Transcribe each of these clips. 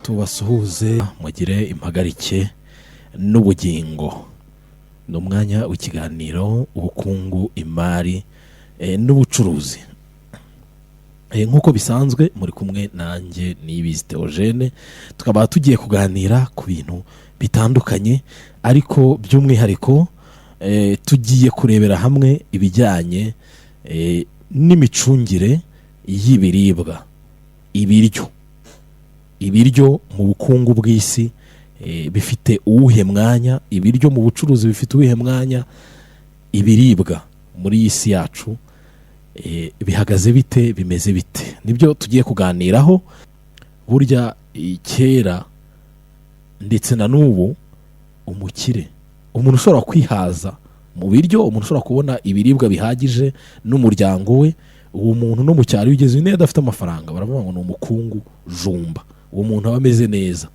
tubasuhuze mugire impagarike n'ubugingo. Ni umwanya w'ikiganiro ubukungu, imari n'ubucuruzi. Nk'uko bisanzwe muri kumwe nanjye Nibizi Theogene, tukaba tugiye kuganira ku bintu bitandukanye, ariko by'umwihariko tugiye kurebera hamwe ibijyanye n'imicungire y'ibiribwa, ibiryo mu bukungu bw'isi bifite uwuhe mwanya, ibiryo mu bucuruzi bifite uwuhe mwanya, ibiribwa muri iyi si yacu bihagaze bite, bimeze bite, nibyo tugiye kuganiraho. Burya kera ndetse na n'ubu umukire, umuntu ushobora kwihaza mu biryo, umuntu ushobora kubona ibiribwa bihagije n'umuryango we, uwo muntu no mu cyaro ugeze neza adafite amafaranga baravuga ngo ni umukungu jumba, uwo muntu aba ameze neza.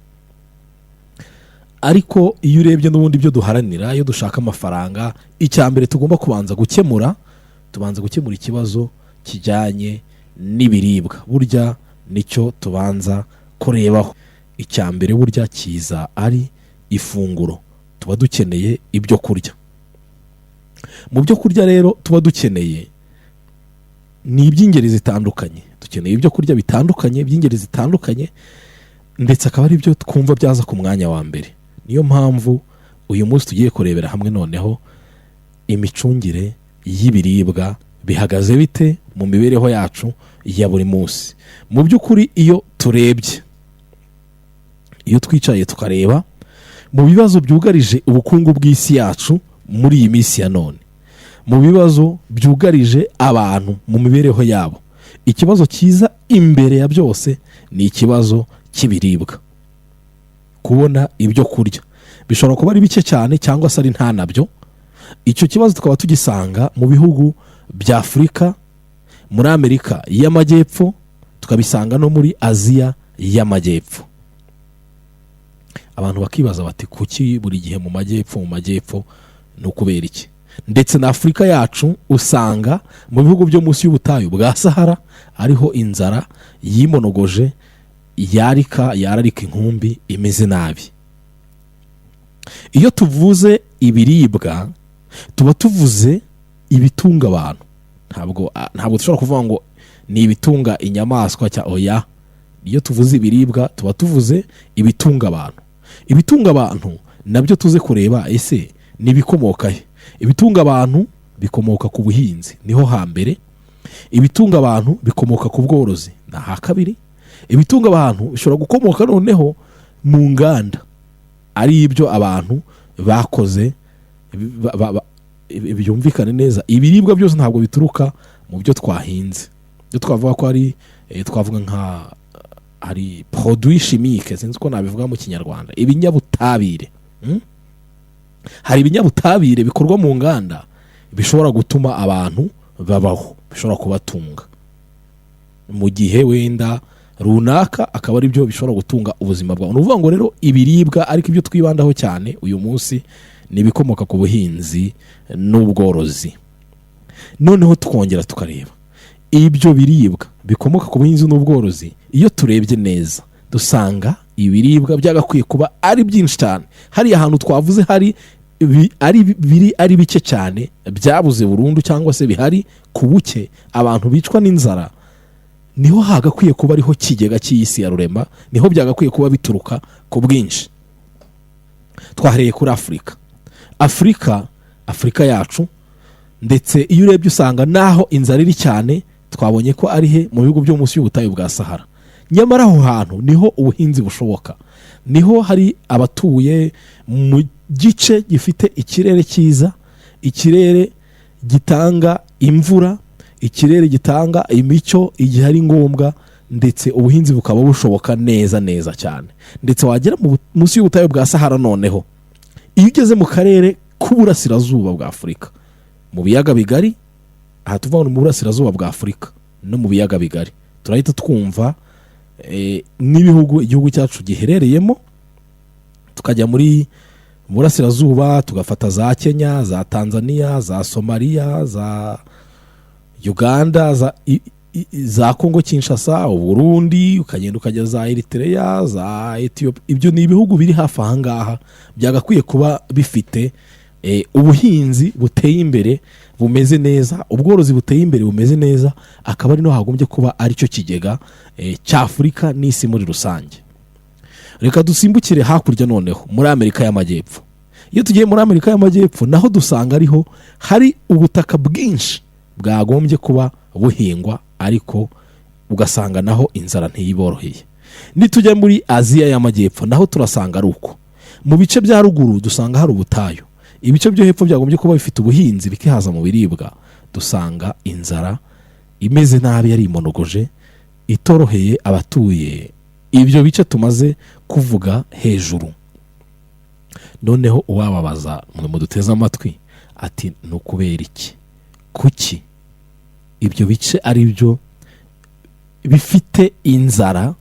Ariko iyo urebye n'ubundi byo duharanira, iyo dushaka amafaranga, icya mbere tugomba kubanza gukemura ikibazo kijyanye n'ibiribwa. Burya nicyo tubanza kurebaho. Icya mbere burya kiza ari ifunguro. Tuba dukeneye ibyo kurya. Mu byo kurya rero tuba dukeneye ni iby'ingeri zitandukanye. Dukeneye ibyo kurya bitandukanye, by'ingeri zitandukanye, ndetse akaba ari byo twumva byaza ku mwanya wa mbere. Niyo mpamvu uyu munsi tugiye kurebera hamwe noneho imicungire y'ibiribwa bihagaze bite mu mibereho yacu ya buri munsi. Mu by'ukuri iyo turebye, iyo twicaye tukareba mu bibazo byugarije ubukungu bw'isi yacu muri iyi minsi ya none, mu bibazo byugarije abantu mu mibereho yabo, ikibazo cyiza imbere ya byose ni ikibazo cy'ibiribwa. Kubona ibyo kurya bishobora kuba ari bike cyane cyangwa se ari nta nabyo. Icyo kibazo tukaba tugisanga mu bihugu bya Afurika, muri Amerika y'Amajyepfo, tukabisanga no muri Aziya y'Amajyepfo. Abantu bakibaza bati kuki buri gihe mu majyepfo ni ukubera iki? Ndetse na Afurika yacu usanga mu bihugu byo munsi y'ubutayu bwa Sahara ariho inzara yimonogoje, yararika inkumbi imeze nabi. Iyo tuvuze ibiribwa tuba tuvuze ibitunga abantu. Ntabwo dushobora kuvuga ngo ni ibitunga inyamaswa cya oya. Iyo tuvuze ibiribwa tuba tuvuze ibitunga abantu. Ibitunga abantu nabyo tuze kureba ese nibikomoka he. Ibitunga abantu bikomoka ku buhinzi, niho hambere. Ibitunga abantu bikomoka ku bworozi, na ha kabiri. Ibitunga abantu bishobora gukomoka noneho mu nganda, ari ibyo abantu bakoze. Byumvikane neza, ibiribwa byose ntabwo bituruka mu byo twahinze. Byo twavuga ko ari twavuga nka ari produit chimique, sinzi ko nabivuga mu Kinyarwanda, ibinyabutabire. Hari ibinyabutabire bikorwa mu nganda bishobora gutuma abantu babaho, bishobora kubatunga mu gihe wenda runaka, akaba ari byo bishobora gutunga ubuzima bwabo. Ni ukuvuga ngo rero ibiribwa, ariko ibyo twibandaho cyane uyu munsi ni ibikomoka ku buhinzi n'ubworozi. Noneho tukongera tukareba ibyo biribwa bikomoka ku buhinzi n'ubworozi. Iyo turebye neza dusanga ibiribwa byagakwiye kuba ari byinshi cyane. Hari ahantu twavuze hari ari bike cyane, byabuze burundu cyangwa se bihari ku buke, abantu bicwa n'inzara, niho hagakwiye kuba ariho kigega cy'isi ya rurema, niho byagakwiye kuba bituruka ku bwinshi. Twahereye kuri Afurika yacu, ndetse iyo urebye usanga naho inzara iri cyane, twabonye ko ari he mu bihugu byo munsi y'ubutayu bwa Sahara. Nyamara aho hantu niho ubuhinzi bushoboka, niho hari abatuye mu gice gifite ikirere cyiza, ikirere gitanga imvura, ikirere gitanga imicyo igihe ari ngombwa, ndetse ubuhinzi bukaba bushoboka neza cyane. Ndetse wagera munsi y'ubutayu bwa Sahara, noneho iyo ugeze mu karere k'uburasirazuba bwa Afurika, mu biyaga bigari, aha tuvuga mu burasirazuba bwa Afurika no mu biyaga bigari, turahita twumva n'ibihugu igihugu cyacu giherereyemo. Tukajya muri burasirazuba tugafata za Kenya, za Tanzania, za Somalia, za Uganda, za Kongo Kinshasa, Burundi, ukagenda ukajya za Eritrea, za Ethiopia. Ibyo ni ibihugu biri hafi aha ngaha byagakwiye kuba bifite ubuhinzi buteye imbere bumeze neza, ubworozi buteye imbere bumeze neza, akaba ari no hagombye kuba ari cyo kigega cy'Afurika n'isi muri rusange. Reka dusimbukire hakurya noneho muri Amerika y'Amajyepfo. Iyo tugiye muri Amerika y'Amajyepfo naho dusanga ariho hari ubutaka bwinshi bwagombye kuba buhingwa, ariko ugasanga naho inzara ntiyiboroheye. Nitujya muri Aziya y'Amajyepfo naho turasanga ari uko. Mu bice bya ruguru dusanga hari ubutayu, ibice byo hepfo byagombye kuba bifite ubuhinzi bikihaza mu biribwa, dusanga inzara imeze nabi, yari imonogoje, itoroheye abatuye ibyo bice tumaze kuvuga hejuru. Noneho uwababaza mwe muduteze amatwi ati nukubera iki, kuki ibyo bice ari byo bifite inzara,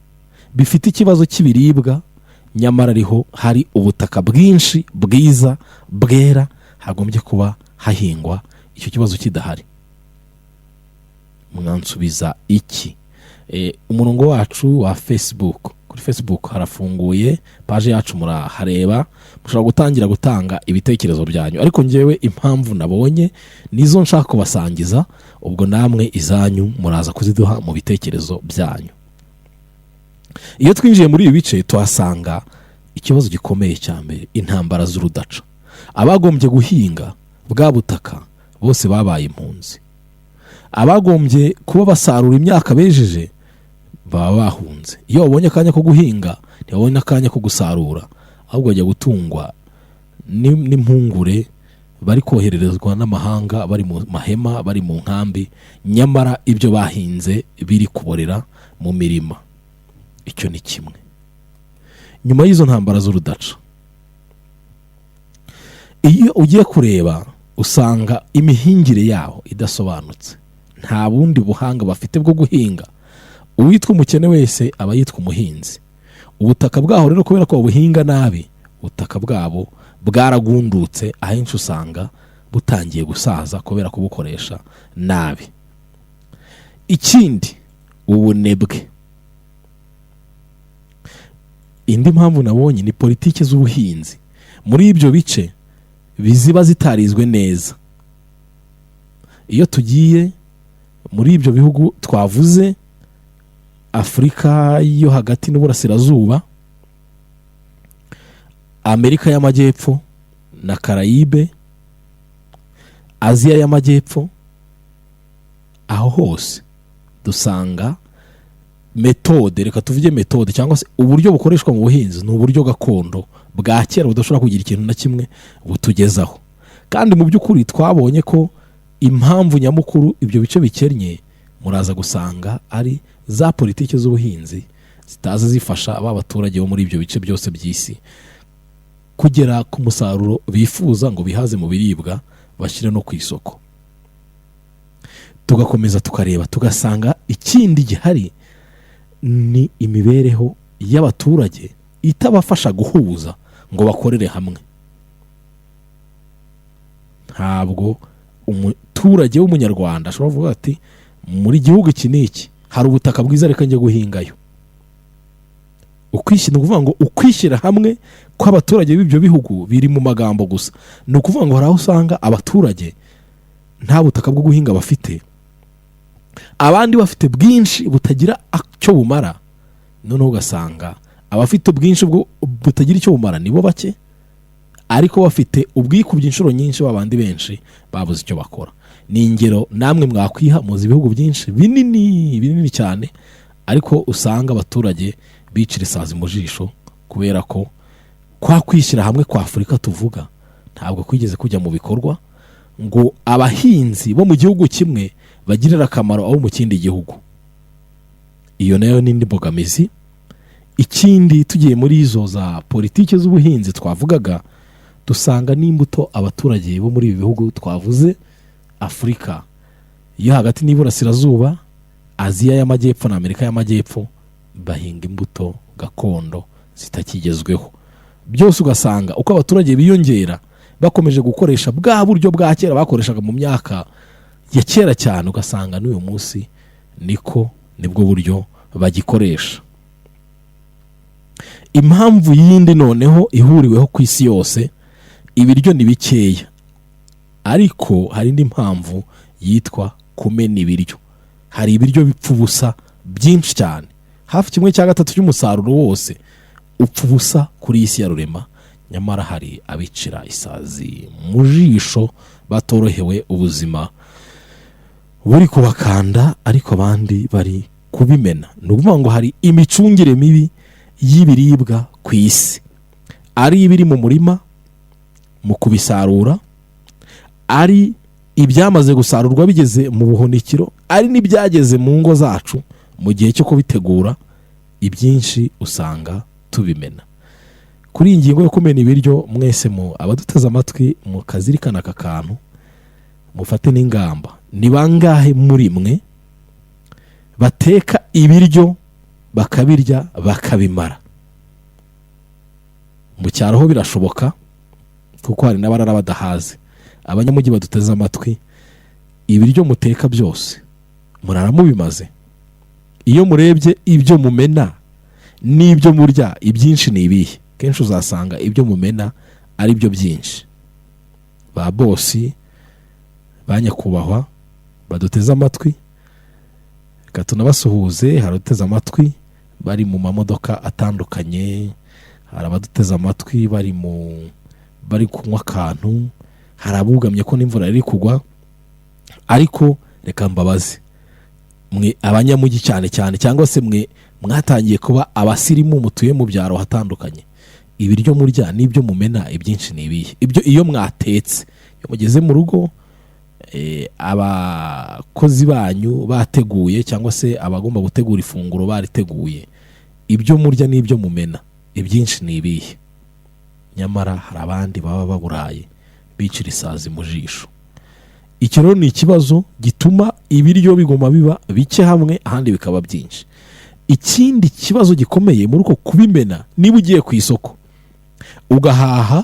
bifite ikibazo cy'ibiribwa, nyamara ariho hari ubutaka bwinshi bwiza bwera hagombye kuba hahingwa, icyo kibazo kidahari? Mwansubiza iki? Umurongo wacu wa Facebook, kuri Facebook harafunguye, page yacu murahareba, mushobora gutangira gutanga ibitekerezo byanyu, ariko ngewe impamvu nabonye nizo nshaka kubasangiza, ubwo namwe izanyu muraza kuziduha mu bitekerezo byanyu. Iyo twinjiye muri ibi bice tuhasanga ikibazo gikomeye cya mbere, intambara z'urudaca. Abagombye guhinga bwa butaka bose babaye impunzi, abagombye kuba basarura imyaka bejeje baba bahunze. Iyo babonye akanya ko guhinga ntibabone akanya ko gusarura, ahubwo bajya gutungwa n'impungure, bari kohererezwa n'amahanga, bari mu mahema, bari mu nkambi, nyamara ibyo bahinze biri kuborera mu mirima. Icyo ni kimwe. Nyuma y'izo ntambara z'urudaca, iyo ugiye kureba usanga imihingire yaho idasobanutse, nta bundi buhanga bafite bwo guhinga. Uwitwa umukene wese aba yitwa umuhinzi. Ubutaka bwaho rero kubera ko babuhinga nabi, ubutaka bwabo bwaragundutse, ahenshi usanga butangiye gusaza kubera kubukoresha nabi. Ikindi, ubunebwe. Indi mpamvu nabonye ni politiki z'ubuhinzi muri ibyo bice biziba zitarizwe neza. Iyo tugiye muri ibyo bihugu twavuze, Afurika yo hagati n'uburasirazuba, Amerika y'Amajyepfo na Karayibe, Aziya y'Amajyepfo, aho hose dusanga metode, reka tuvuge metode cyangwa se uburyo bukoreshwa mu buhinzi ni uburyo gakondo bwa kera budashobora kugira ikintu na kimwe butugezaho. Kandi mu by'ukuri twabonye ko impamvu nyamukuru ibyo bice bikennye, muraza gusanga ari za politiki z'ubuhinzi zitaza zifasha aba baturage bo muri ibyo bice byose by'isi kugera ku musaruro bifuza ngo bihaze mu biribwa bashyire no ku isoko. Tugakomeza tukareba tugasanga ikindi gihari ni imibereho y'abaturage itabafasha guhuza ngo bakorere hamwe. Ntabwo umuturage w'umunyarwanda ashobora kuvuga ati muri gihugu iki n'iki hari ubutaka bwiza, reka njye guhingayo. Ukwishyira, ukuvuga ngo ukwishyira hamwe kw'abaturage b'ibyo bihugu biri mu magambo gusa. Ni ukuvuga ngo hari aho usanga abaturage nta butaka bwo guhinga bafite, abandi bafite bwinshi butagira icyo bumara. Noneho ugasanga abafite ubwinshi butagira icyo bumara nibo bake, ariko bafite ubwikubye inshuro nyinshi babandi benshi babuze icyo bakora. Ni ingero namwe mwakwiha, muzi ibihugu byinshi binini cyane, ariko usanga abaturage bicira isazi mu jisho kubera ko kwa kwishyira hamwe kwa Afurika tuvuga ntabwo kwigeze kujya mu bikorwa ngo abahinzi bo mu gihugu kimwe bagirira akamaro abo mu kindi gihugu. Iyo nayo ni indi mbogamizi. Ikindi, tugiye muri izo za politiki z'ubuhinzi twavugaga, dusanga n'imbuto abaturage bo muri ibi bihugu twavuze, Afurika yo hagati n'iburasirazuba, Aziya y'Amajyepfo na Amerika y'Amajyepfo, bahinga imbuto gakondo zitakigezweho. Byose ugasanga uko abaturage biyongera bakomeje gukoresha bwa buryo bwa kera bakoreshaga mu myaka ya kera cyane, ugasanga n'uyu munsi nibwo buryo bagikoresha. Impamvu yindi noneho ihuriweho ku isi yose, ibiryo ni bikeya, ariko hari indi mpamvu yitwa kumena ibiryo. Hari ibiryo bipfa ubusa byinshi cyane, hafi 1/3 cy'umusaruro wose upfa ubusa kuri isi ya rurema. Nyamara hari abicira isazi mu jisho batorohewe, ubuzima buri kubakanda, ariko abandi bari kubimena. Ni ukuvuga ngo hari imicungire mibi y'ibiribwa ku isi, ari ibiri mu murima mu kubisarura, ari ibyamaze gusarurwa bigeze mu buhunikiro, ari n'ibyageze mu ngo zacu mu gihe cyo kubitegura. Ibyinshi usanga tubimena. Kuri iyi ngingo yo kumena ibiryo, mwese abaduteze amatwi mukazirikana aka kantu, mufate n'ingamba. Ni bangahe muri mwe bateka ibiryo bakabirya bakabimara? Mu cyaro ho birashoboka, kuko hari n'abarara badahaze. Abanyamujyi baduteze amatwi, ibiryo muteka byose murara mubimaze. Iyo murebye ibyo mumena n'ibyo murya, ibyinshi ni ibihe? Kenshi uzasanga ibyo mumena ari byo byinshi. Ba bosi, ba nyakubahwa baduteze amatwi, reka tunabasuhuze. Hari abaduteze amatwi bari mu mamodoka atandukanye, hari abaduteze amatwi bari kunywa akantu, hari abugamye ko n'imvura iri kugwa. Ariko reka mbabaze, mwe abanyamujyi cyane cyane, cyangwa se mwe mwatangiye kuba abasirimu mutuye mu byaro hatandukanye, ibiryo murya n'ibyo mumena ibyinshi ni ibihe? Ibyo iyo mwatetse, iyo mugeze mu rugo, abakozi banyu bateguye, cyangwa se abagomba gutegura ifunguro bariteguye, ibyo murya n'ibyo mumena ibyinshi ni ibihe? Nyamara hari abandi baba baburaye bicira isazi mu jisho. Icyo rero ni ikibazo gituma ibiryo bigoma biba bike hamwe, ahandi bikaba byinshi. Ikindi kibazo gikomeye muri uko kubimena, niba ugiye ku isoko ugahaha,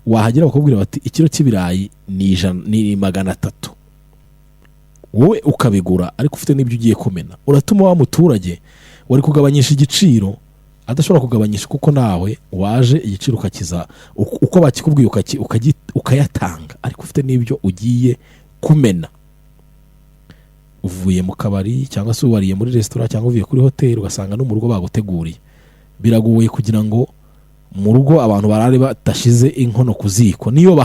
wahagera bakubwira bati ikiro cy'ibirayi ni 300, wowe ukabigura, ariko ufite n'ibyo ugiye kumena. Uratuma wa muturage wari kugabanyisha igiciro adashobora kugabanyisha, kuko nawe waje igiciro ukakiza uko bakikubwiye ukayatanga, ariko ufite n'ibyo ugiye kumena. Uvuye mu kabari, cyangwa se wariye muri restaurant, cyangwa uvuye kuri hoteli, ugasanga no mu rugo baguteguriye. Biragoye kugira ngo mu rugo abantu barare badashize inkono ku ziko. Niyo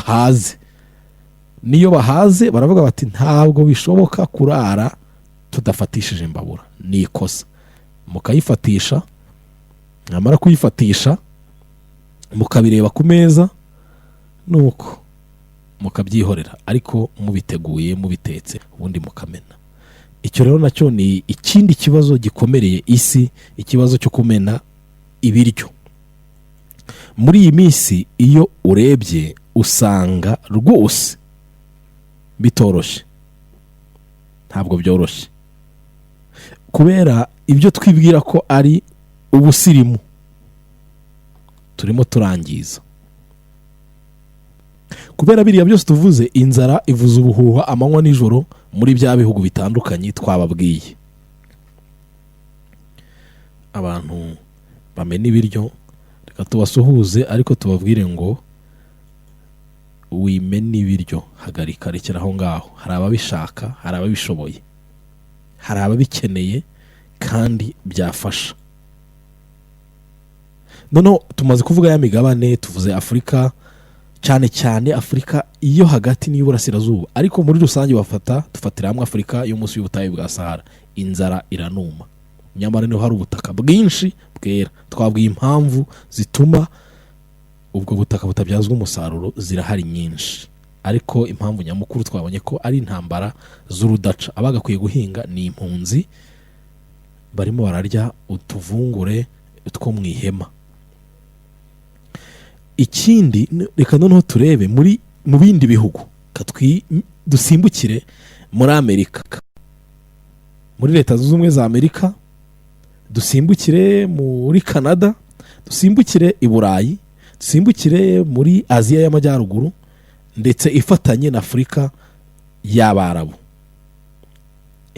bahaze baravuga bati ntabwo bishoboka kurara tudafatishije imbabura. Ni ikosa. Mukayifatisha, namara kuyifatisha mukabireba ku meza, nuko mukabyihorera, ariko mubiteguye, mubitetse, ubundi mukamena. Icyo rero nacyo ni ikindi kibazo gikomereye isi, ikibazo cyo kumena ibiryo. Muri iyi minsi iyo urebye usanga rwose bitoroshye, ntabwo byoroshye, kubera ibyo twibwira ko ari ubusirimu turimo turangiza. Kubera biriya byose tuvuze, inzara ivuza ubuhuha amanywa nijoro muri bya bihugu bitandukanye twababwiye. Abantu bamena ibiryo, reka tubasuhuze, ariko tubabwire ngo wimena ibiryo, hagarika, rekera aho ngaho. Hari ababishaka, hari ababishoboye, hari ababikeneye kandi byafasha. Noneho tumaze kuvuga ya migabane, tuvuze Afurika, cyane cyane Afurika iyo hagati n'Iburasirazuba, ariko muri rusange dufatira hamwe Afurika yo munsi y'ubutayu bwa Sahara. Inzara iranuma, nyamara niho hari ubutaka bwinshi bwera. Twabwiye impamvu zituma ubwo butaka butabyazwa umusaruro, zirahari nyinshi, ariko impamvu nyamukuru twabonye ko ari intambara z'urudaca. Abagakwiye guhinga ni impunzi, barimo bararya utuvungure two mu ihema. Ikindi, reka noneho turebe mu bindi bihugu, dusimbukire muri Amerika, muri Leta Zunze Ubumwe za Amerika, dusimbukire muri Canada, dusimbukire i Burayi, dusimbukire muri Aziya y'Amajyaruguru, ndetse ifatanye na Afurika y'Abarabu.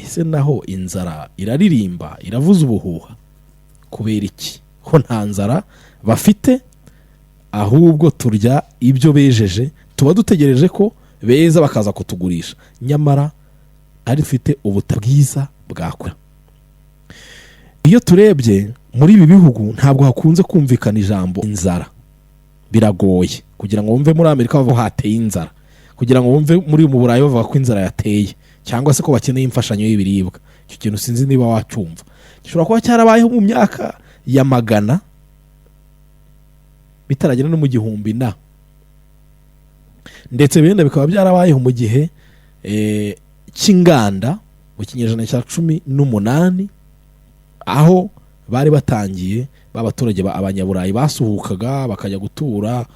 ese naho inzara iraririmba iravuza ubuhuha kubera iki ko nta nzara bafite ahubwo turya ibyo bejeje tuba dutegereje ko beza bakaza kutugurisha nyamara ari dufite ubutaka bwiza bwakora. Iyo turebye muri ibi bihugu ntabwo hakunze kumvikana ijambo inzara, biragoye kugira ngo wumve muri Amerika bavuga hateye inzara, kugira ngo wumve muri mu Burayi bavuga ko inzara yateye cyangwa se ko bakeneye imfashanyo y'ibiribwa. Icyo kintu sinzi niba wacyumva, gishobora kuba cyarabayeho mu myaka ya magana bitaragera no mu gihumbi na ndetse benda bikaba byarabayeho mu gihe cy'inganda mu kinyejana cya 18 aho bari batangiye b'abaturage abanyaburayi basuhukaga bakajya gutura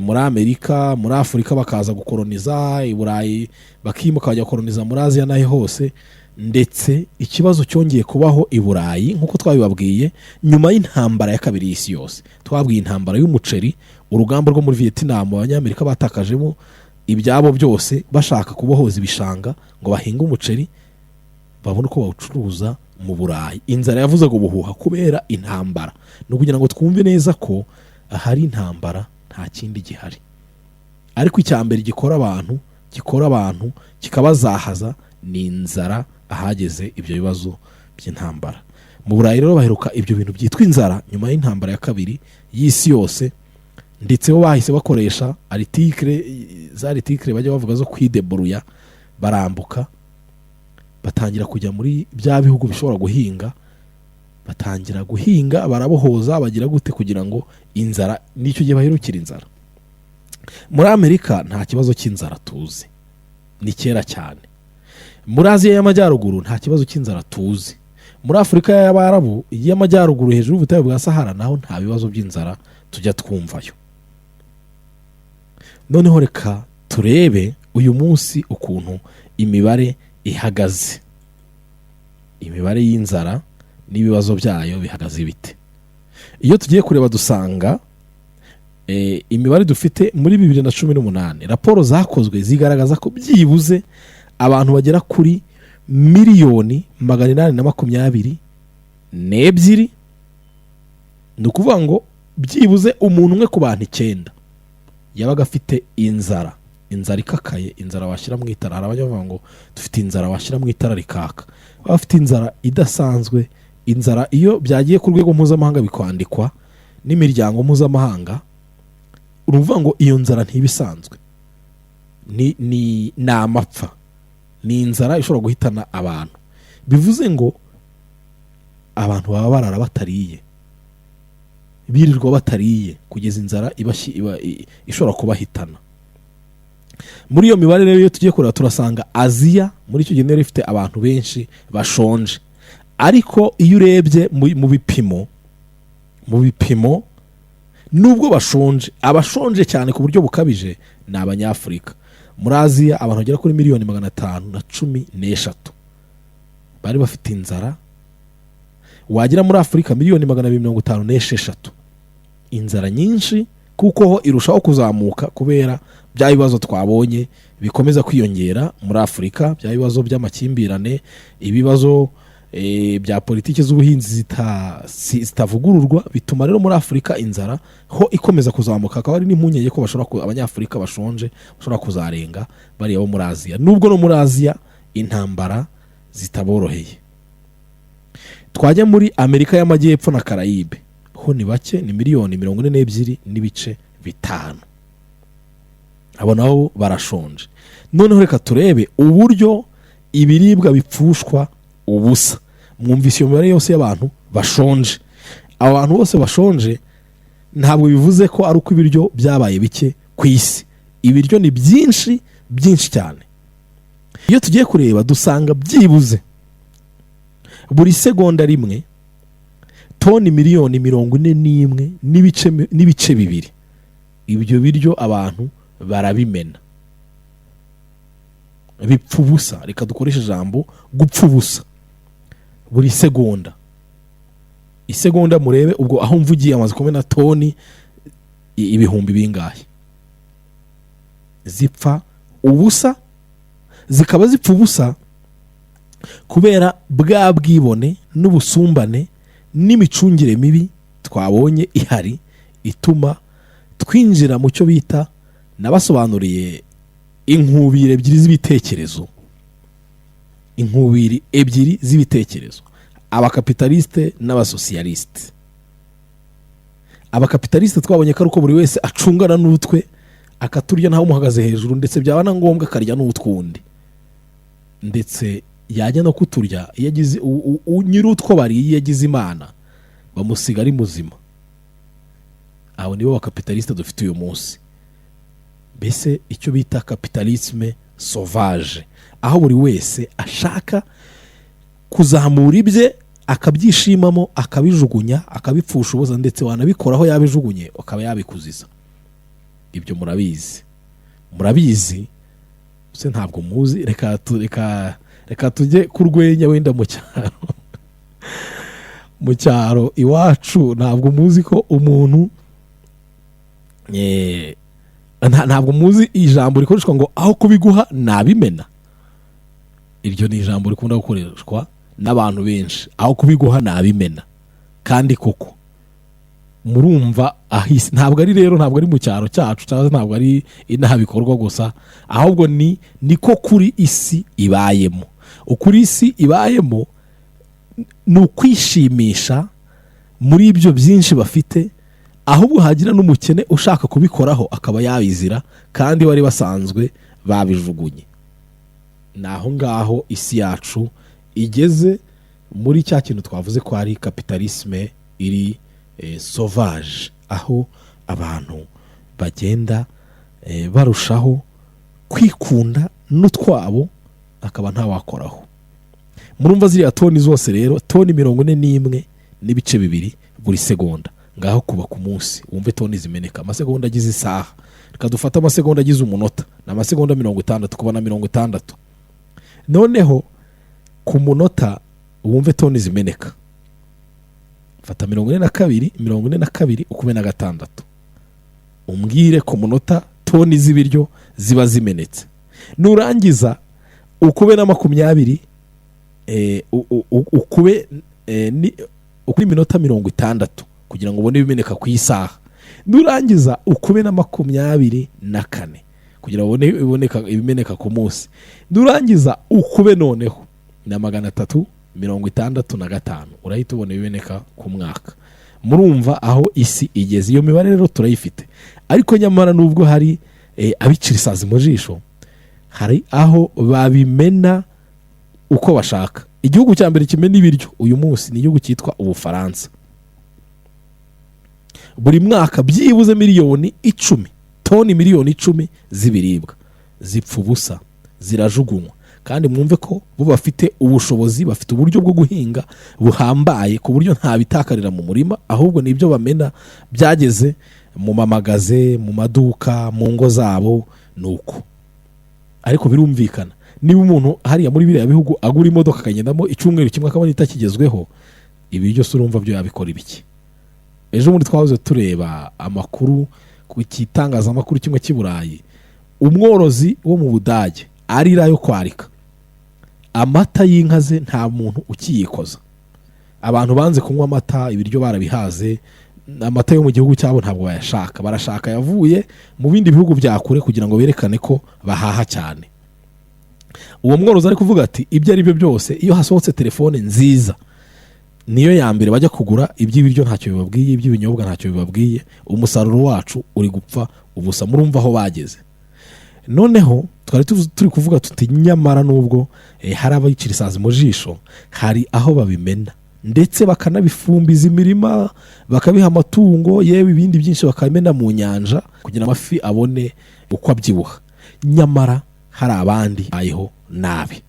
muri Amerika, muri Afurika bakaza gukoloniza i Burayi, bakimuka bajya gukoloniza muri Aziya naho hose. Ndetse ikibazo cyongeye kubaho i Burayi nkuko twabibabwiye nyuma y'intambara ya kabiri y'isi yose. Twabwiye intambara y'umuceri, urugamba rwo muri Vietnam abanyamerika batakajemo ibyabo byose bashaka kubohoza ibishanga ngo bahinga umuceri babone uko bawucuruza mu Burayi. Inzara yavuzaga ubuhuha kubera intambara. No kugira ngo twumve neza ko ahari intambara nta kindi gihari, ariko icyambere gikora abantu kikabazahaza ni inzara ahageze ibyo bibazo by'intambara. Mu Burayi rero baheruka ibyo bintu byitwa inzara nyuma y'intambara ya kabiri y'isi yose, ndetse bo bahise bakoresha article bajya bavuga zo kwideburuya, barambuka batangira kujya muri bya bihugu bishobora guhinga, batangira guhinga barabohoza bagira gute kugira ngo inzara nicyo gihe bahirukira inzara. Muri Amerika nta kibazo cy'inzara tuzi, ni kera cyane. Muri Aziya y'Amajyaruguru nta kibazo cy'inzara tuzi. Muri Afurika y'Abarabu y'Amajyaruguru hejuru y'ubutayu bwa Sahara naho nta bibazo by'inzara tujya twumvayo. Noneho reka turebe uyu munsi ukuntu imibare ihagaze, imibare y'inzara n'ibibazo byayo bihagaze bite. Iyo tugiye kureba dusanga imibare dufite muri 2018 raporo zakozwe zigaragaza ko byibuze abantu bagera kuri 822,000 ni ukuvuga ngo byibuze umuntu umwe ku bantu 9 yabaga afite inzara ikakaye, inzara washyira mu itara. Arabajya bavuga ngo dufite inzara washyira mu itara rikaka. Bafite inzara idasanzwe. Inzara iyo byagiye ku rwego mpuzamahanga bikwandikwa n'imiryango mpuzamahanga, uruvuga ngo iyo nzara ntibisanzwe, ni amapfa, ni inzara ishobora guhitana abantu. Bivuze ngo abantu baba barara batariye, birirwa batariye kugeza inzara ishobora kubahitana. Muri iyo mibare rero iyo tugiye kureba turasanga Aziya muri icyo gihe ifite abantu benshi bashonje, ariko iyo urebye mu bipimo nubwo bashonje, abashonje cyane ku buryo bukabije ni Abanyafurika. Muri Aziya abantu bagera kuri 513 bari bafite inzara, wagira muri Afurika 256 inzara nyinshi, kuko ho irushaho kuzamuka kubera bya bibazo twabonye bikomeza kwiyongera muri Afurika, bya bibazo by'amakimbirane, ibibazo bya politiki z'ubuhinzi zitavugururwa, bituma rero muri Afurika inzara ho ikomeza kuzamuka. Akaba ari n'impunyeye ko Abanyafurika bashonje bashobora kuzarenga bari abo muri Aziya, nubwo no muri Aziya intambara zitaboroheye. Twajya muri Amerika y'Amajyepfo na Karayibe ho ni bake, ni 42.5 abo nabo barashonje. Noneho reka turebe uburyo ibiribwa bipfushwa ubusa. Mwumvise iyo mibare yose y'abantu bashonje. Abantu bose bashonje ntabwo bivuze ko ari uko ibiryo byabaye bike ku isi. Ibiryo ni byinshi cyane. Iyo tugiye kureba dusanga byibuze buri segonda rimwe toni 41 n'ibice 2. Ibyo biryo abantu barabimena, bipfa ubusa. Reka dukoreshe ijambo gupfa ubusa buri segonda. Isegonda murebe ubwo aho mvugiye amaze kumena toni ibihumbi bingahe zipfa ubusa. Zikaba zipfa ubusa kubera bwa bwibone n'ubusumbane n'imicungire mibi twabonye ihari ituma twinjira mu cyo bita, nabasobanuriye inkubiri ebyiri z'ibitekerezo, inkubiri ebyiri z'ibitekerezo, abakapitaliste n'abasosiyaliste. Abakapitaliste twabonye ko ari uko buri wese acungana n'utwe akaturya ntawe umuhagaze hejuru, ndetse byaba na ngombwa akarya n'utwundi, ndetse yajya no kuturya iyo agize nyir'utwo bariye yagize imana bamusiga ari muzima. Abo nibo bakapitaliste dufite uyu munsi. Mbese icyo bita kapitalisme sauvage, aho buri wese ashaka kuzamura ibye akabyishimamo, akabijugunya, akabipfusha ubusa, ndetse wanabikoraho yabijugunye akaba yabikuziza. Ibyo murabizi se ntabwo muzi. Reka tujye ku rwenya wenda mu cyaro iwacu. Ntabwo muzi ko umuntu ntabwo muzi ijambo rikoreshwa ngo aho kubiguha nabimena. Iryo ni ijambo rikunda gukoreshwa n'abantu benshi, aho kubiguha nabimena. Kandi koko murumva ahisi, ntabwo ari mu cyaro cyacu, cyangwa ntabwo ari inaha bikorwa gusa, ahubwo niko kuri isi ibayemo. Ukuri isi ibayemo ni ukwishimisha muri ibyo byinshi bafite, ahubwo hagira n'umukene ushaka kubikoraho akaba yabizira, kandi bari basanzwe babijugunye. Naho ngaho isi yacu igeze muri cya kintu twavuze ko ari kapitalisme iri sauvage, aho abantu bagenda barushaho kwikunda n'utwabo akaba ntawakoraho. Murumva ziriya toni zose rero, toni 41 n'ibice 2 buri segonda. Ngaho kuba ku munsi wumve toni zimeneka. Amasegonda agize isaha, reka dufata amasegonda agize umunota, na amasegonda 60 kuba na 60. Noneho ku munota wumve toni zimeneka. Fata 42 ukube na 6, umbwire ku munota toni z'ibiryo ziba zimenetse. Nurangiza ukube na 20, ukube minota 60 kugira ngo ubone ibimeneka ku isaha. Nurangiza ukube na 24 kugira ngo ubone ibimeneka ku munsi. Nurangiza ukube noneho na 365, urahita ubona ibimeneka ku mwaka. Murumva aho isi igeze. Iyo mibare rero turayifite, ariko nyamara nubwo hari abicira isazi mu jisho, hari aho babimena uko bashaka. Igihugu cya mbere kimena ibiryo uyu munsi ni igihugu cyitwa Ubufransa. Buri mwaka byibuze miliyoni 10, toni miliyoni 10 z'ibiribwa zipfa ubusa, zirajugunywa. Kandi mwumve ko bo bafite ubushobozi, bafite uburyo bwo guhinga buhambaye ku buryo nta bitakarira mu murima, ahubwo nibyo bamena byageze mu mamagaze, mu maduka, mu ngo zabo. Nuko ariko birumvikana, niba umuntu hariya muri biriya bihugu agura imodoka akagendamo icyumweru kimwe akabona itakigezweho, ibi byose urumva byo yabikora ibiki? Ejo muri twahoze tureba amakuru ku kitangazamakuru kimwe cy'i Burayi, umworozi wo mu Budage arira yo kwarika amata y'inka ze, nta muntu ukiyikoza. Abantu banze kunywa amata, ibiryo barabihaze, amata yo mu gihugu cyabo ntabwo bayashaka, barashaka yavuye mu bindi bihugu bya kure kugira ngo berekane ko bahaha cyane. Uwo mworozi ari kuvuga ati ibyo ari byo byose, iyo hasohotse telefone nziza niyo ya mbere bajya kugura, iby'ibiryo ntacyo bibabwiye, iby'ibinyobwa ntacyo bibabwiye, umusaruro wacu uri gupfa ubusa. Murumva aho bageze. Noneho twari turi kuvuga tuti nyamara nubwo hari abicira isazi mu jisho, hari aho babimena ndetse bakanabifumbiza imirima, bakabiha amatungo, yewe ibindi byinshi bakamena mu nyanja kugira amafi abone uko abyibuha. Nyamara hari abandi bayeho nabi.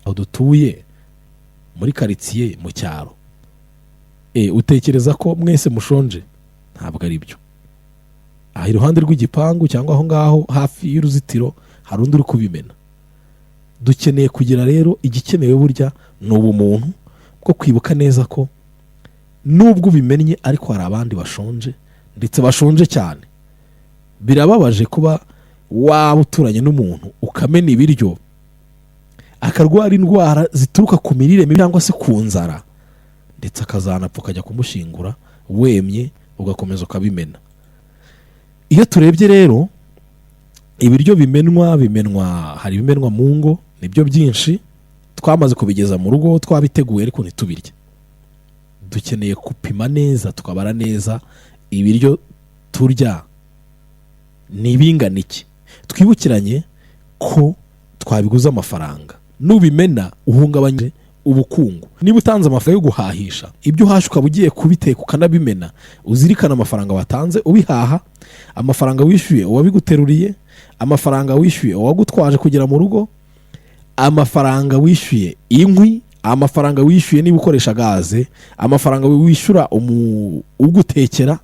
Aho dutuye muri quartier mu cyaro, utekereza ko mwese mushonje? Ntabwo ari byo. Aha iruhande rw'igipangu cyangwa aho ngaho hafi y'uruzitiro hari undi uri kubimena. Dukeneye kugira rero igikenewe burya ni ubumuntu bwo kwibuka neza ko nubwo ubimennye ariko hari abandi bashonje, ndetse bashonje cyane. Birababaje kuba waba uturanye n'umuntu ukamena ibiryo akarwara indwara zituruka ku mirire mibi cyangwa se ku nzara, ndetse akazanapfa ukajya kumushingura wemye ugakomeza ukabimena. Iyo turebye rero ibiryo bimenwa, hari ibimenwa mu ngo, nibyo byinshi twamaze kubigeza mu rugo twabiteguye ariko ntitubirye. Dukeneye gupima neza tukabara neza ibiryo turya nibingana iki, twibukiranye ko twabiguze amafaranga. Nubimena uhungabanye ubukungu. Niba utanze amafaranga yo guhahisha, ibyo uhasha ukaba ugiye kubiteka ukanabimena, uzirikana amafaranga watanze ubihaha, amafaranga wishyuye uwabiguteruriye, amafaranga wishyuye uwagutwaje kugera mu rugo, amafaranga wishyuye inkwi, amafaranga wishyuye niba ukoresha gaze, amafaranga wishyura ugutekera.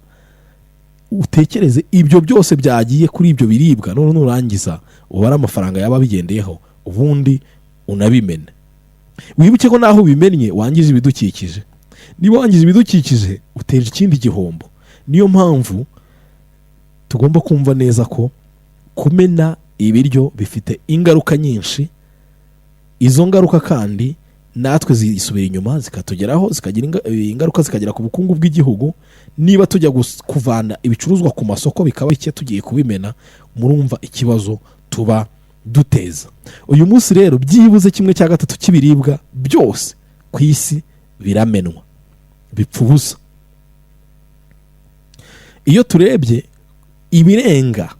Utekereze ibyo byose byagiye kuri ibyo biribwa, none nurangiza ubara amafaranga yaba bigendeyeho, ubundi unabimene. Wibuke ko naho ubimennye wangiza ibidukikije. Niba wangiza ibidukikije uteje ikindi gihombo. Niyo mpamvu tugomba kumva neza ko kumena ibiryo bifite ingaruka nyinshi. Izo ngaruka kandi natwe zisubira inyuma zikatugeraho, zikagira ingaruka zikagera ku bukungu bw'igihugu. Niba tujya kuvana ibicuruzwa ku masoko bikaba bike tugiye kubimena, murumva ikibazo tuba duteza. Uyu munsi rero byibuze 1/3 cy'ibiribwa byose ku isi biramenwa, bipfa ubusa. Iyo turebye ibirenga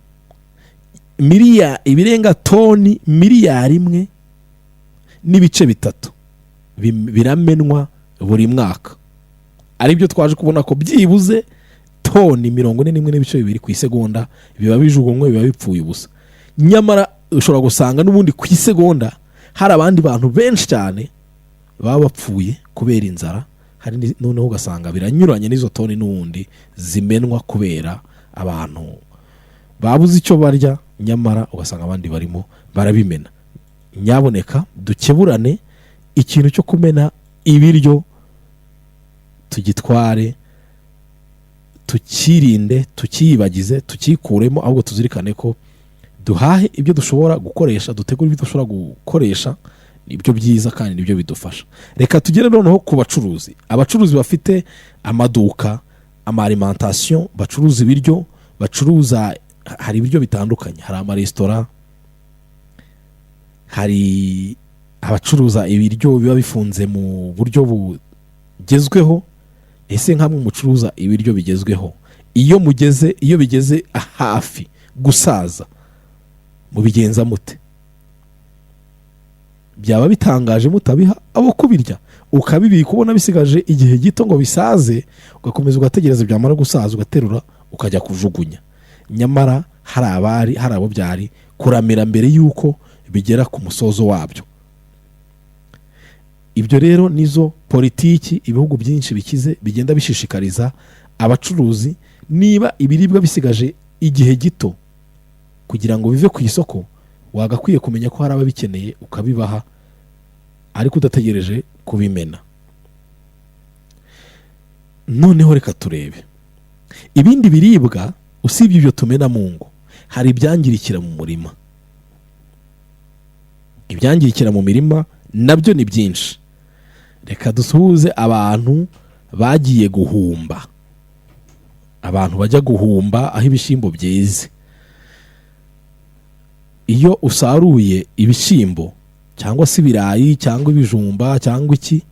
toni miliyari 1 n'ibice 3 biramenwa buri mwaka. Aribyo twaje kubona ko byibuze toni 41 n'ibice 2 ku isegonda biba bijugunywe, biba bipfuye ubusa. Nyamara ushobora gusanga n'ubundi ku isegonda hari abandi bantu benshi cyane baba bapfuye kubera inzara. Hari noneho ugasanga biranyuranye n'izo toni n'ubundi zimenwa kubera abantu babuze icyo barya, nyamara ugasanga abandi barimo barabimena. Nyaboneka dukeburane ikintu cyo kumena ibiryo, tugitware, tukirinde, tukiyibagize, tukikuremo, ahubwo tuzirikane ko duhahe ibyo dushobora gukoresha, dutegura ibyo dushobora gukoresha. Nibyo byiza kandi nibyo bidufasha. Reka tugere noneho ku bacuruzi. Abacuruzi bafite amaduka, alimentation, bacuruza ibiryo, bacuruza, hari ibiryo bitandukanye, hari amaresitora, hari abacuruza ibiryo biba bifunze mu buryo bugezweho. Ese nkamwe mucuruza ibiryo bigezweho, iyo bigeze hafi gusaza mubigenza mute? Byaba bitangaje mutabiha abo kubirya, ukabibika kubona bisigaje igihe gito ngo bisaze, ugakomeza ugategereza byamara gusaza ugaterura ukajya kujugunya. Nyamara hari abo byari kuramira mbere yuko bigera ku musozo wabyo. Ibyo rero nizo politiki ibihugu byinshi bikize bigenda bishishikariza abacuruzi. Niba ibiribwa bisigaje igihe gito kugira ngo bive ku isoko, wagakwiye kumenya ko hari ababikeneye ukabibaha, ariko udategereje kubimena. Noneho reka turebe ibindi biribwa usibye ibyo tumena mu ngo. Hari ibyangirikira mu murima. Ibyangirikira mu mirima nabyo ni byinshi. Reka dusuhuze abantu bagiye guhumba, abantu bajya guhumba aho ibishyimbo byeze. Iyo usaruye ibishyimbo cyangwa se ibirayi cyangwa ibijumba cyangwa iki,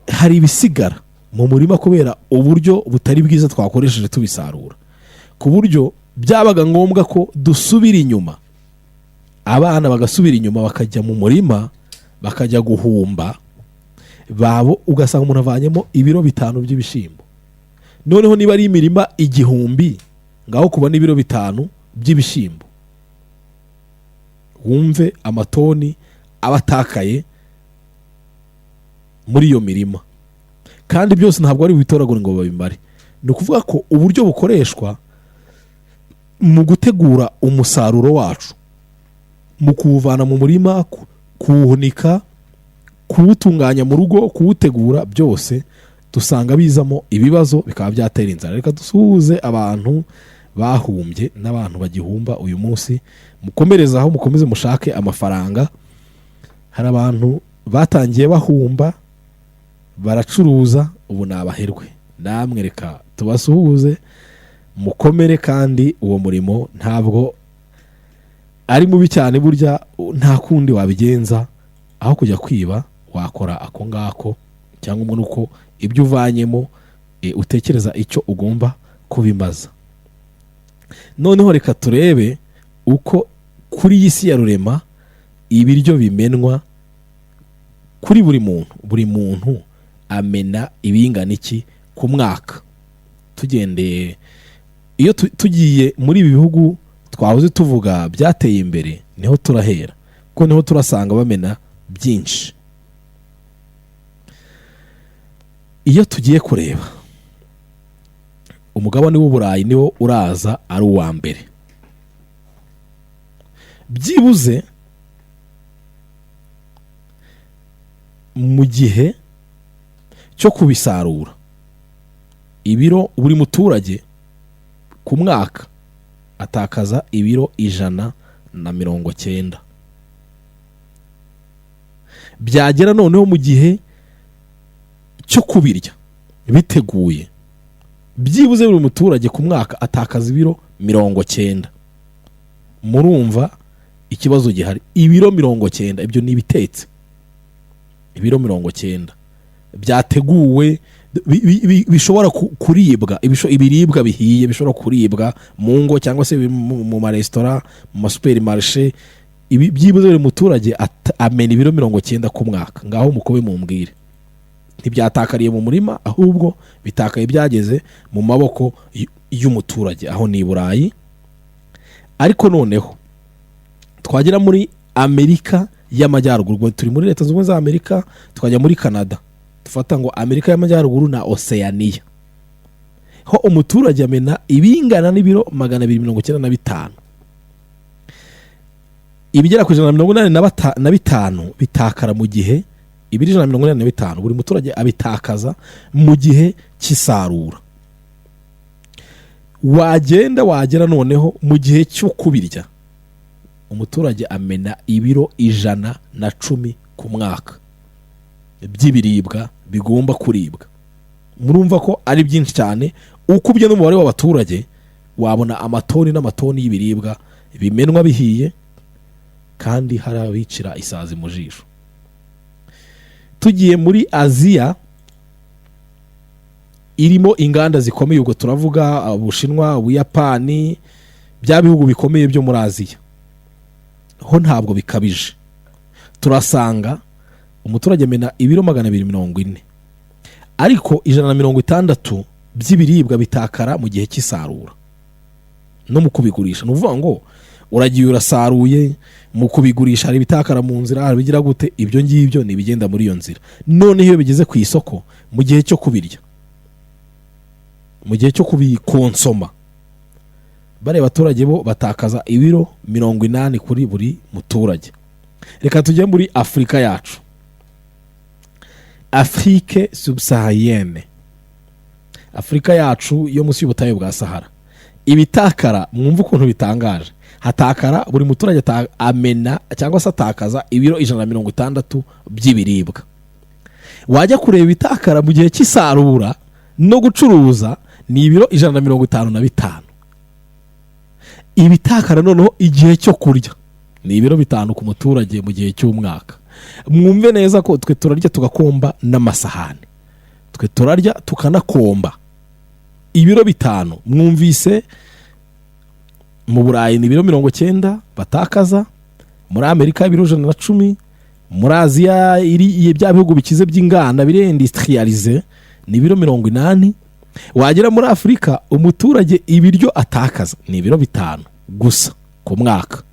hari ibisigara mu murima kubera uburyo butari bwiza twakoresheje tubisarura, ku buryo byabaga ngombwa ko dusubira inyuma. Abana bagasubira inyuma bakajya mu murima bakajya guhumba babo, ugasanga umuntu avanyemo ibiro 5 by'ibishyimbo. Noneho niba ari imirima 1000, ngaho kubona ibiro 5 by'ibishyimbo, wumve amatoni abatakaye muri iyo mirima. Kandi byose ntabwo ari bitoragura ngo babimare. Ni ukuvuga ko uburyo bukoreshwa mu gutegura umusaruro wacu, mu kuwuvana mu murima, kuwuhunika, kuwutunganya mu rugo, kuwutegura, byose dusanga bizamo ibibazo bikaba byatera inzara. Reka dusuhuze abantu bahumbye n'abantu bagihumba uyu munsi, mukomereza aho, mukomeze mushake amafaranga. Hari abantu batangiye bahumba baracuruza, ubu nabaherwe. Namwe reka tubasuhuze, mukomere, kandi uwo murimo ntabwo ari mubi cyane, burya nta kundi wabigenza. Aho kujya kwiba wakora ako ngako, cyangwa umuntu uko ibyo uvanyemo utekereza icyo ugomba kubimaza. Noneho reka turebe uko kuri iyi si ya rurema ibiryo bimenwa kuri buri muntu amena ibingana iki ku mwaka. Tugendeye iyo tugiye muri ibi bihugu twahoze tuvuga byateye imbere, niho turahera, kuko niho turasanga bamena byinshi. Iyo tugiye kureba umugabane w'Uburayi, niwo uraza ari uwa mbere. Byibuze mu gihe cyo kubisarura, ibiro buri muturage ku mwaka atakaza ibiro 190. Byagera noneho mu gihe cyo kubirya biteguye, byibuze buri muturage ku mwaka atakaza ibiro 90. Murumva ikibazo gihari. Ibiro 90, ibyo ni ibitetse. Ibiro 90 byateguwe, bishobora kuribwa, ibiribwa bihiye bishobora kuribwa mu ngo cyangwa se mu maresitora, mu masupermarishe. Ibi byibuze buri muturage amena ibiro 90 ku mwaka. Ngaho mukobe mumbwire, ntibyatakariye mu murima, ahubwo bitakaye byageze mu maboko y'umuturage. Aho ni Burayi. Ariko noneho twagera muri Amerika y'Amajyaruguru, turi muri Leta Zunze Ubumwe za Amerika, twajya muri Canada, dufata ngo Amerika y'Amajyaruguru na Oceania, ho umuturage amena ibingana n'ibiro 295. Ibigera ku 185 bitakara mu gihe, ibiri 185 buri muturage abitakaza mu gihe cy'isarura. Wagera noneho mu gihe cyo kubirya, umuturage amena ibiro 110 ku mwaka by'ibiribwa bigomba kuribwa. Murumva ko ari byinshi cyane. Ukubye n'umubare w'abaturage, wabona amatoni n'amatoni y'ibiribwa bimenwa bihiye, kandi hari abicira isazi mu jisho. Tugiye muri Aziya, irimo inganda zikomeye, ubwo turavuga Ubushinwa, Ubuyapani, bya bihugu bikomeye byo muri Aziya. Ho ntabwo bikabije, turasanga umuturage amena ibiro 240, ariko 160 by'ibiribwa bitakara mu gihe cy'isarura no mu kubigurisha. Nuvuga ngo uragiye urasaruye, mu kubigurisha hari bitakara mu nzira, hari bigira gute, ibyo ngibyo ni bigenda muri iyo nzira. None iyo bigeze ku isoko, mu gihe cyo kubirya, mu gihe cyo kubikonsoma, bare abaturage bo batakaza ibiro 80 kuri buri muturage. Reka tujye muri Afrika yacu, Afrique subsaharienne, Afrika yacu yo munsi y'ubutayu bwa Sahara. Ibitakara, mwumva ukuntu bitangaje, hatakara buri muturage amena cyangwa se atakaza ibiro 160 by'ibiribwa. Wajya kureba ibitakara mu gihe cy'isarura no gucuruza, ni ibiro 155. Ibitakara noneho igihe cyo kurya ni ibiro 5 ku muturage mu gihe cy'umwaka. Mwumve neza ko twe turarya tugakomba n'amasahani, twe turarya tukanakomba. Ibiro 5 mwumvise mu Burayi ni ibiro 90 batakaza, muri Amerika ibiro 110, muri Aziya iri bya bihugu bikize by'inganda bire industrialize ni ibiro 80. Wagera muri Afrika, umuturage ibiryo atakaza ni ibiro 5 gusa ku mwaka.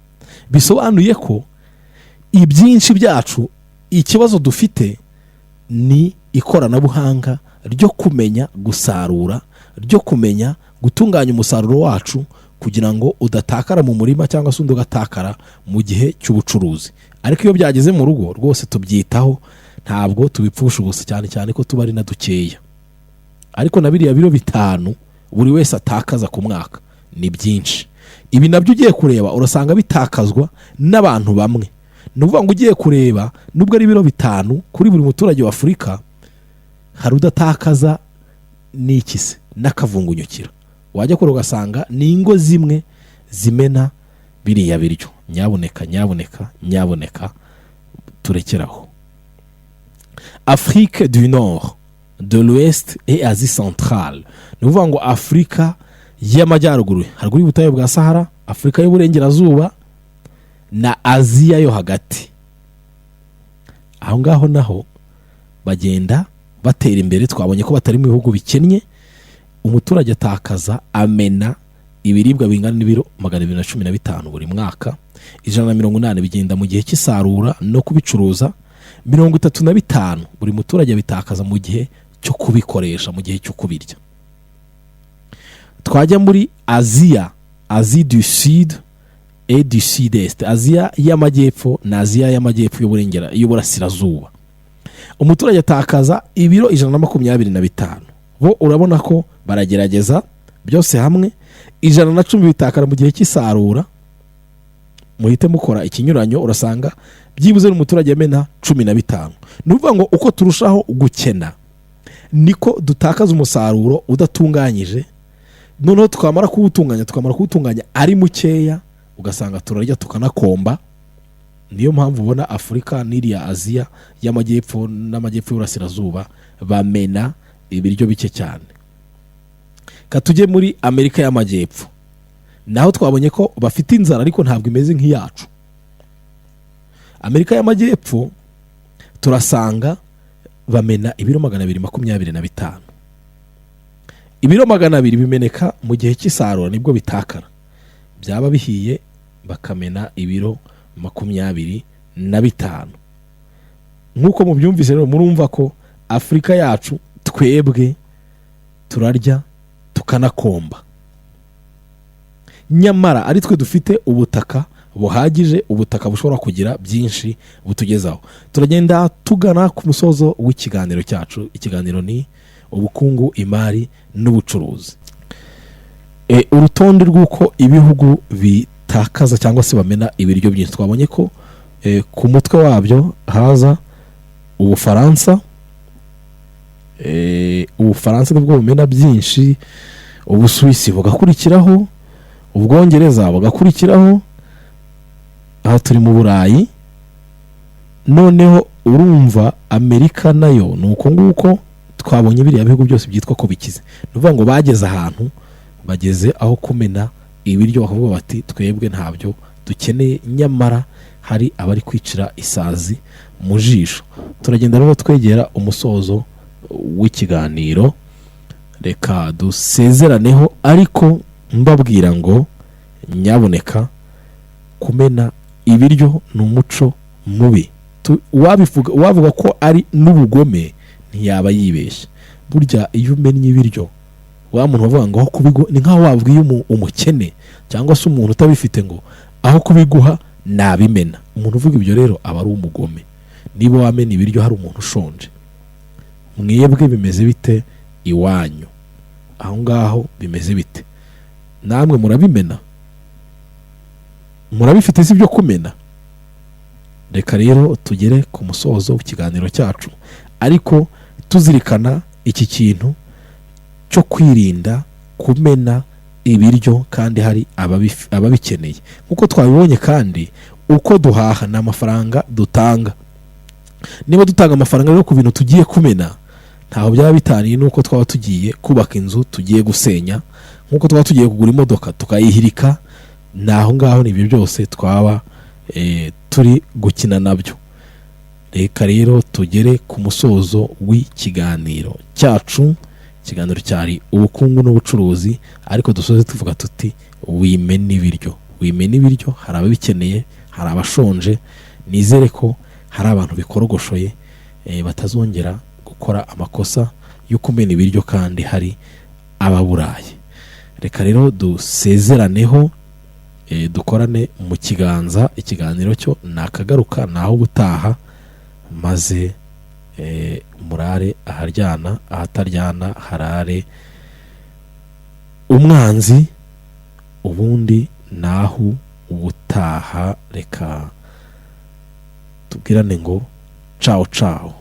Bisobanuye ko ibyinshi byacu, ikibazo dufite ni ikoranabuhanga ryo kumenya gusarura, ryo kumenya gutunganya umusaruro wacu, kugira ngo udatakara mu murima cyangwa se ugatakara mu gihe cy'ubucuruzi. Ariko iyo byageze mu rugo rwose tubyitaho, ntabwo tubipfusha ubusa, cyane cyane ko tuba ari na dukeya. Ariko na biriya biro 5 buri wese atakaza ku mwaka ni byinshi. Ibi nabyo ugiye kureba urasanga bitakazwa n'abantu bamwe. Ni ukuvuga ngo ugiye kureba nubwo ari ibiro 5 kuri buri muturage wa Afurika, hari udatakaza n'ikise n'akavungunyukira. Wajya kure ugasanga ni ingo zimwe zimena biriya biryo. Nyaboneka turekeraho. Afrique du Nord, de l'Ouest et Asie centrale. Ni ukuvuga ngo Afurika y'amajyaruguru, haruguru y'ubutayu bwa Sahara, Afurika y'uburengerazuba na Aziya yo hagati. Aho ngaho naho bagenda batera imbere. Twabonye ko batari mu bihugu bikennye. Umuturage atakaza amena ibiribwa bingana n'ibiro 215 buri mwaka. 180 bigenda mu gihe cy'isarura no kubicuruza. 35 buri muturage bitakaza mu gihe cyo kubikoresha, mu gihe cyo kubirya. Twajya muri Aziya, Asie du Sud et du Sud-Est, Aziya y'amajyepfo na Aziya y'amajyepfo y'uburasirazuba. Umuturage atakaza ibiro 125. Bo urabona ko baragerageza byose hamwe. 110 bitakara mu gihe cy'isarura. Muhite mukora ikinyuranyo urasanga byibuze n'umuturage amena 15. Ni ukuvuga ngo uko turushaho gukena niko dutakaza umusaruro udatunganyije. Noneho twamara kuwutunganya ari mukeya, ugasanga turarya tukanakomba. Niyo mpamvu ubona Afurika n'iriya Aziya y'amajyepfo n'amajyepfo y'uburasirazuba bamena ibiryo bike cyane. Katujye muri Amerika y'amajyepfo, naho twabonye ko bafite inzara ariko ntabwo imeze nk'iyacu. Amerika y'amajyepfo turasanga bamena ibiro 225. Ibiro 200 bimeneka mu gihe cy'isarura nibwo bitakara. Byaba bihiye bakamena ibiro 25. Nkuko mubyumvise rero murumva ko Afurika yacu twebwe turarya tukanakomba. Nyamara ari twe dufite ubutaka buhagije, ubutaka bushobora kugira byinshi butugezaho. Turagenda tugana ku musozo w'ikiganiro cyacu. Ikiganiro ni ubukungu, imari n'ubucuruzi. Urutonde rw'uko ibihugu bitakaza cyangwa se bamena ibiryo byinshi. Twabonye ko ku mutwe wabyo haza Ubufransa. Ubufransa nibwo bumena byinshi. Ubusuwisi bugakurikiraho, Ubwongereza bugakurikiraho. Aha turi mu Burayi. Noneho urumva Amerika nayo nuko nguko. Twabonye biriya bihugu byose byitwa ko bikize. Nuvuga ngo bageze ahantu, bageze aho kumena ibiryo bakavuga bati twebwe ntabyo dukeneye. Nyamara hari abari kwicira isazi mu jisho. Turagenda rero twegera umusozo w'ikiganiro. Reka dusezeraneho ariko mbabwira ngo nyaboneka kumena ibiryo ni umuco mubi. Wavuga ko ari n'ubugome ntiyaba yibeshye. Burya iyo umennye ibiryo, wa muntu bavuga ngo aho kubigo ni nkaho wabwiye umukene cyangwa se umuntu utabifite ngo aho kubiguha nabimena. Umuntu uvuga ibyo rero aba ari umugome. Niba wamena ibiryo hari umuntu ushonje, mwebwe bimeze bite iwanyu? Aho ngaho bimeze bite? Namwe murabimena? Murabifite si byo kumena? Reka rero tugere ku musozo w'ikiganiro cyacu, ariko tuzirikana iki kintu cyo kwirinda kumena ibiryo kandi hari ababikeneye. Nkuko twabibonye kandi uko duhaha n'amafaranga dutanga. Niba dutanga amafaranga yo ku bintu tugiye kumena, ntaho byaba bitaniye nuko twaba tugiye kubaka inzu, tugiye gusenya, nkuko twaba tugiye kugura imodoka tukayihirika. Naho ngaho nibyo byose twaba turi gukina nabyo. Reka rero tugere ku musozo w'ikiganiro cyacu. Ikiganiro cyari ubukungu n'ubucuruzi, ariko dusoze tuvuga tuti wimena ibiryo. Wimena ibiryo, hari ababikeneye, hari abashonje. Nizere ko hari abantu bikorogoshoye batazongera gukora amakosa yo kumena ibiryo kandi hari ababuraye. Reka rero dusezeraneho, dukorane mu kiganza. Ikiganiro cyo nakagaruka naho gutaha, maze murare aharyana, ahataryana harare umwanzi ubundi naho ubutaha reka tubwirane ngo ciao ciao.